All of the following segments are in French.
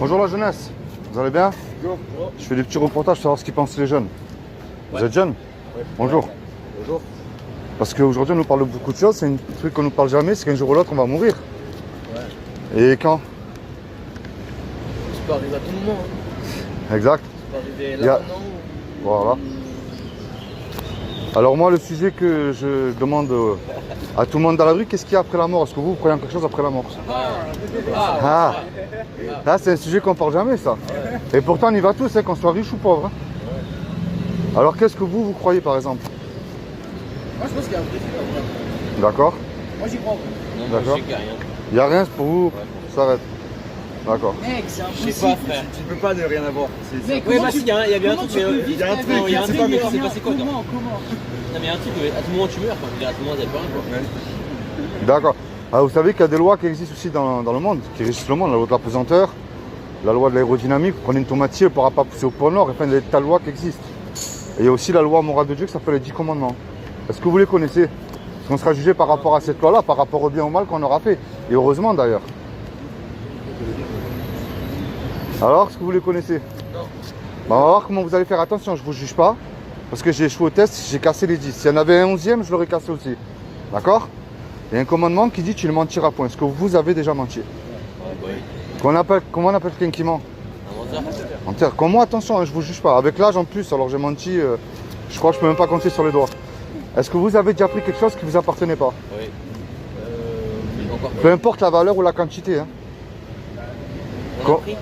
Bonjour la jeunesse, vous allez bien? Bonjour. Je fais des petits reportages pour savoir ce qu'ils pensent les jeunes. Vous êtes jeunes? Ouais. Bonjour. Bonjour. Parce qu'aujourd'hui on nous parle de beaucoup de choses, c'est un truc qu'on nous parle jamais, c'est qu'un jour ou l'autre on va mourir. Ouais. Et quand? Ça peut arriver à tout moment. Hein. Exact. Ça peut arriver Il y a- là maintenant. Voilà. Alors moi le sujet que je demande à tout le monde dans la rue, qu'est-ce qu'il y a après la mort? Est-ce que vous croyez en quelque chose après la mort? Ah, là c'est un sujet qu'on parle jamais ça. Et pourtant on y va tous, hein, qu'on soit riche ou pauvre. Hein. Alors qu'est-ce que vous croyez par exemple? Moi je pense qu'il y a un vrai truc après. D'accord? Moi j'y crois. Non, moi, D'accord. je sais qu'il y a rien. Il n'y a rien pour vous, ça s'arrête. D'accord. Mec, c'est Je sais pas, frère. Tu peux pas ne rien avoir. Mec, Oui, bah si, il y a bien un truc, mais Il y a un truc, non, il y a un c'est truc, pas mais grave. c'est passé quoi, toi? Comment Non, mais il y a un truc, à tout moment tu meurs, quoi. À tout moment, il y a pas rien, quoi. D'accord. Ah, vous savez qu'il y a des lois qui existent aussi dans le monde, qui régissent le monde, la loi de la pesanteur, la loi de l'aérodynamique. Vous prenez une tomatier, elle ne pourra pas pousser au pôle Nord, enfin il y a des tas de lois qui existent. Et il y a aussi la loi morale de Dieu qui s'appelle les 10 commandements. Est-ce que vous les connaissez? Parce qu'on sera jugé par rapport à cette loi-là, par rapport au bien ou au mal qu'on aura fait. Et heureusement d'ailleurs. Alors, est-ce que vous les connaissez? Non. Bah, on va voir comment vous allez faire attention, je ne vous juge pas. Parce que j'ai échoué au test, j'ai cassé les 10. S'il y en avait un 11e, je l'aurais cassé aussi. D'accord? Il y a un commandement qui dit tu ne mentiras point. Est-ce que vous avez déjà menti? Comment on appelle quelqu'un qui ment? Un menteur. Menteur. Comme moi, attention, hein, je ne vous juge pas. Avec l'âge en plus, alors j'ai menti, je crois que je peux même pas compter sur les doigts. Est-ce que vous avez déjà pris quelque chose qui ne vous appartenait pas? Oui. Encore Peu importe la valeur ou la quantité. Hein. On a pris.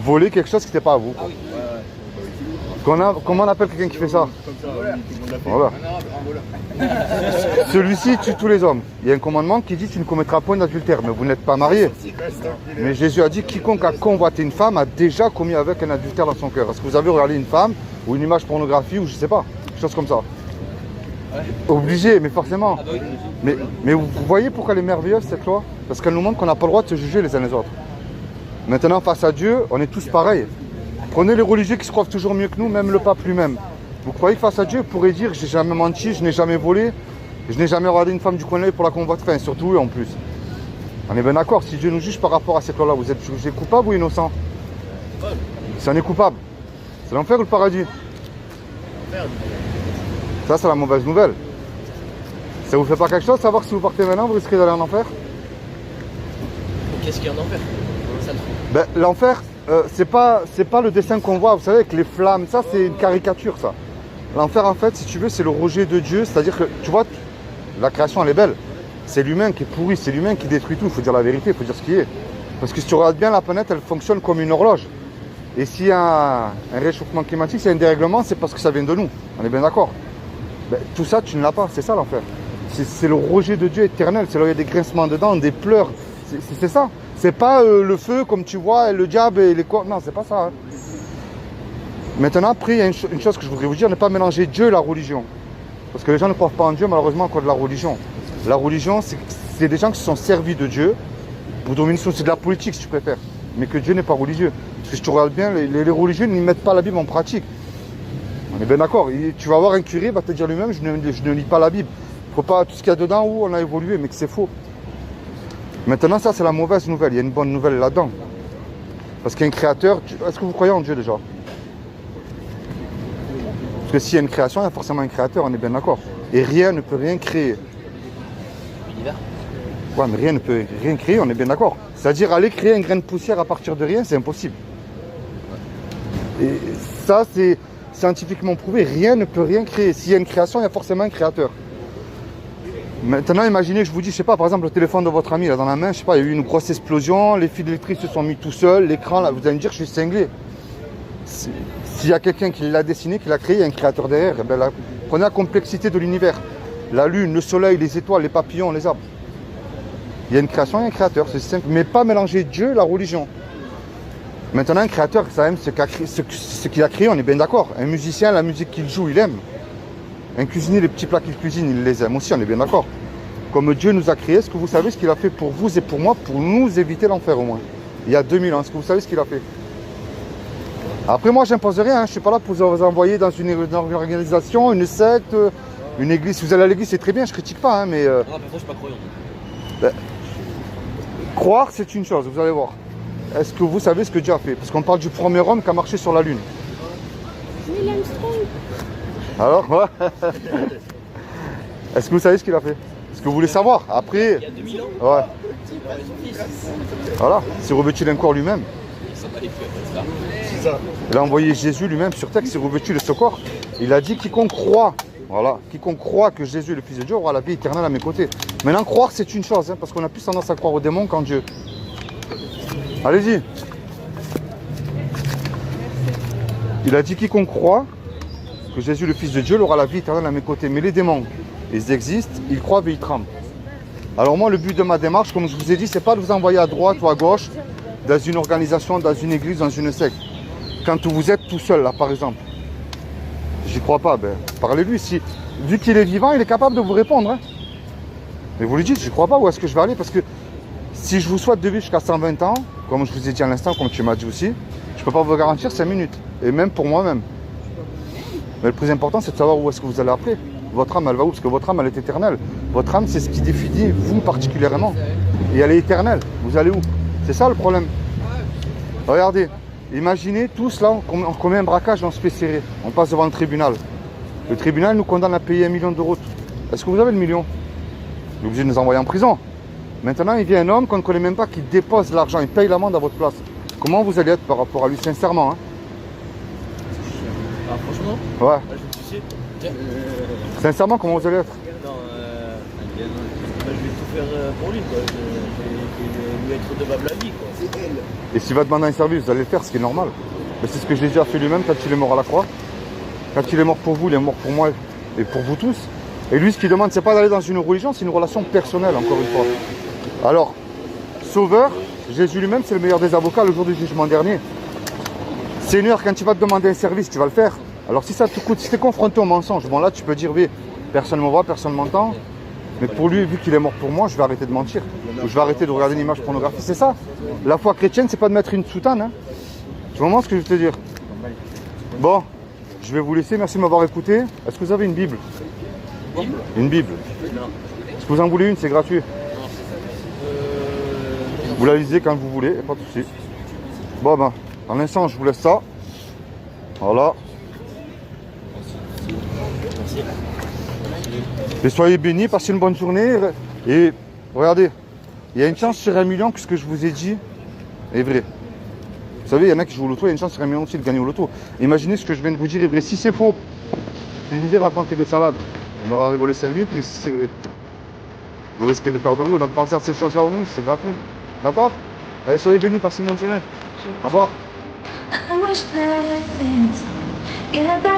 Voler quelque chose qui n'était pas à vous. Ah oui. Comment on appelle quelqu'un qui fait ça? Comme ça, tout le monde l'a fait. Voilà. Un arabe, un voleur. Celui-ci tue tous les hommes. Il y a un commandement qui dit tu ne commettras point d'adultère, mais vous n'êtes pas marié. Mais Jésus a dit quiconque a convoité une femme a déjà commis avec un adultère dans son cœur. Est-ce que vous avez regardé une femme ou une image pornographie ou je sais pas, quelque chose comme ça? Obligé, mais forcément. Ah bah oui. Mais vous voyez pourquoi elle est merveilleuse cette loi? Parce qu'elle nous montre qu'on n'a pas le droit de se juger les uns les autres. Maintenant, face à Dieu, on est tous pareils. Prenez les religieux qui se croient toujours mieux que nous, même le pape lui-même. Vous croyez que face à Dieu, il pourrait dire j'ai jamais menti, je n'ai jamais volé, je n'ai jamais regardé une femme du coin de l'œil pour la convoiter, enfin, surtout eux en plus. On est bien d'accord, si Dieu nous juge par rapport à cette loi-là, vous êtes jugé coupable ou innocent? Si on est coupable, c'est l'enfer ou le paradis? Ça, c'est la mauvaise nouvelle. Ça vous fait pas quelque chose, savoir que si vous partez maintenant, vous risquez d'aller en enfer? Qu'est-ce qu'il y a en enfer? Ça le fait. Ben, l'enfer, c'est pas le dessin qu'on voit, vous savez, avec les flammes, ça c'est une caricature ça. L'enfer en fait, si tu veux, c'est le rejet de Dieu, c'est-à-dire que, tu vois, la création elle est belle. C'est l'humain qui est pourri, c'est l'humain qui détruit tout, il faut dire la vérité, il faut dire ce qui est. Parce que si tu regardes bien la planète, elle fonctionne comme une horloge. Et s'il y a un réchauffement climatique, s'il y a un dérèglement, c'est parce que ça vient de nous, on est bien d'accord. Ben, tout ça, tu ne l'as pas, c'est ça l'enfer. C'est le rejet de Dieu éternel, c'est là où il y a des grincements dedans, des pleurs, c'est ça. C'est pas le feu comme tu vois, le diable et les corps. Non, c'est pas ça. Hein. Maintenant, après, il y a une chose que je voudrais vous dire, ne pas mélanger Dieu et la religion. Parce que les gens ne croient pas en Dieu, malheureusement, à cause de la religion. La religion, c'est des gens qui se sont servis de Dieu pour dominer, c'est de la politique si tu préfères. Mais que Dieu n'est pas religieux. Parce que si tu regardes bien, les religieux ne mettent pas la Bible en pratique. On est bien d'accord. Tu vas voir un curé, il va te dire lui-même, je ne lis pas la Bible. Faut pas tout ce qu'il y a dedans où on a évolué, mais que c'est faux. Maintenant, ça, c'est la mauvaise nouvelle. Il y a une bonne nouvelle là-dedans. Parce qu'il y a un créateur. Est-ce que vous croyez en Dieu déjà? Parce que s'il y a une création, il y a forcément un créateur, on est bien d'accord. Et rien ne peut rien créer. L'univers. Ouais, mais rien ne peut rien créer, on est bien d'accord. C'est-à-dire, aller créer un grain de poussière à partir de rien, c'est impossible. Et ça, c'est scientifiquement prouvé. Rien ne peut rien créer. S'il y a une création, il y a forcément un créateur. Maintenant, imaginez que je vous dis, je sais pas, par exemple, le téléphone de votre ami là dans la main, je sais pas, il y a eu une grosse explosion, les fils électriques se sont mis tout seuls, l'écran là, vous allez me dire, je suis cinglé. S'il y a quelqu'un qui l'a dessiné, qui l'a créé, il y a un créateur derrière. Eh ben là, prenez la complexité de l'univers, la lune, le soleil, les étoiles, les papillons, les arbres. Il y a une création, il y a un créateur, c'est simple, mais pas mélanger Dieu et la religion. Maintenant, un créateur, ça aime ce qu'il a créé, on est bien d'accord. Un musicien, la musique qu'il joue, il aime. Un cuisinier, les petits plats qu'il cuisine, il les aime aussi, on est bien d'accord. Comme Dieu nous a créés, est-ce que vous savez ce qu'il a fait pour vous et pour moi, pour nous éviter l'enfer au moins? Il y a 2000 ans, est-ce que vous savez ce qu'il a fait? Après moi, j'impose rien, hein. Je ne suis pas là pour vous envoyer dans une organisation, une secte, une église. Si vous allez à l'église, c'est très bien, je ne critique pas, hein, mais... Non, parfois, je suis pas croyant. Croire, c'est une chose, vous allez voir. est-ce que vous savez ce que Dieu a fait? Parce qu'on parle du premier homme qui a marché sur la lune. Neil Armstrong. Alors, ouais. Est-ce que vous savez ce qu'il a fait? Est-ce que vous voulez savoir? Après, Il y a 2000 ans, ouais. c'est pas son fils. Voilà, il s'est revêtu d'un corps lui-même. Ça va les faire, ça. C'est ça. Il a envoyé Jésus lui-même sur terre, qui s'est revêtu de ce corps. Il a dit quiconque croit, voilà, quiconque croit que Jésus est le Fils de Dieu aura la vie éternelle à mes côtés. Maintenant, croire c'est une chose, hein, parce qu'on a plus tendance à croire aux démons qu'en Dieu. Allez-y. Il a dit quiconque croit que Jésus est le Fils de Dieu aura la vie éternelle à mes côtés. Mais les démons, ils existent, ils croient et ils tremblent. Alors moi, le but de ma démarche, comme je vous ai dit, c'est pas de vous envoyer à droite ou à gauche, dans une organisation, dans une église, dans une secte. Quand vous êtes tout seul, là, par exemple, j'y crois pas, ben, parlez-lui. Si, vu qu'il est vivant, il est capable de vous répondre. Hein. Mais vous lui dites, j'y crois pas, où est-ce que je vais aller? Parce que si je vous souhaite de vivre jusqu'à 120 ans, comme je vous ai dit à l'instant, comme tu m'as dit aussi, je peux pas vous garantir 5 minutes. Et même pour moi-même. Mais le plus important, c'est de savoir où est-ce que vous allez après. Votre âme, elle va où? Parce que votre âme, elle est éternelle. Votre âme, c'est ce qui définit vous particulièrement. Et elle est éternelle. Vous allez où? C'est ça le problème. Regardez, imaginez tous là, on commet un braquage, on se fait serrer. On passe devant le tribunal. Le tribunal nous condamne à payer 1 million d'euros. Est-ce que vous avez le million? Vous êtes obligé de nous envoyer en prison. Maintenant, il vient un homme qu'on ne connaît même pas qui dépose l'argent, il paye l'amende à votre place. Comment vous allez être par rapport à lui, sincèrement, hein? Ah, franchement, Ouais. là, je vais te sucer. Tiens. Sincèrement, comment vous allez être? Non, je vais tout faire pour lui, quoi. Je vais lui être redevable à vie, quoi. Et s'il va demander un service, vous allez le faire, ce qui est normal. Mais c'est ce que j'ai déjà fait lui-même quand il est mort à la croix. Quand il est mort pour vous, il est mort pour moi et pour vous tous. Et lui, ce qu'il demande, c'est pas d'aller dans une religion, c'est une relation personnelle, encore une fois. Alors, Sauveur, Jésus lui-même, c'est le meilleur des avocats le jour du jugement dernier. Seigneur, quand tu vas te demander un service, tu vas le faire. Alors si ça te coûte, si tu es confronté au mensonge, bon là tu peux dire, oui, personne ne me voit, personne ne m'entend. Mais pour lui, vu qu'il est mort pour moi, je vais arrêter de mentir. Ou je vais arrêter de regarder une image pornographique. C'est ça. La foi chrétienne, c'est pas de mettre une soutane. Hein. Tu comprends ce que je veux te dire? Bon, je vais vous laisser. Merci de m'avoir écouté. Est-ce que vous avez une Bible? Une Bible? Non. Est-ce que vous en voulez une? C'est gratuit. Vous la lisez quand vous voulez, pas de souci. Bon ben, en l'instant, je vous laisse ça. Voilà. Et soyez bénis, passez une bonne journée. Et regardez, il y a une chance sur 1 million que ce que je vous ai dit est vrai. Vous savez, il y en a qui jouent au loto, il y a une chance sur 1 million aussi de gagner au loto. Imaginez ce que je viens de vous dire est vrai. Si c'est faux, je disais raconter des salades. On aura rigolé 5 minutes, mais si c'est vrai. Vous risquez de perdre vous, donc pensez à ces choses-là au c'est gratuit. D'accord? Allez, soyez bénis, passez une bonne journée. Au revoir. I wish that things get better.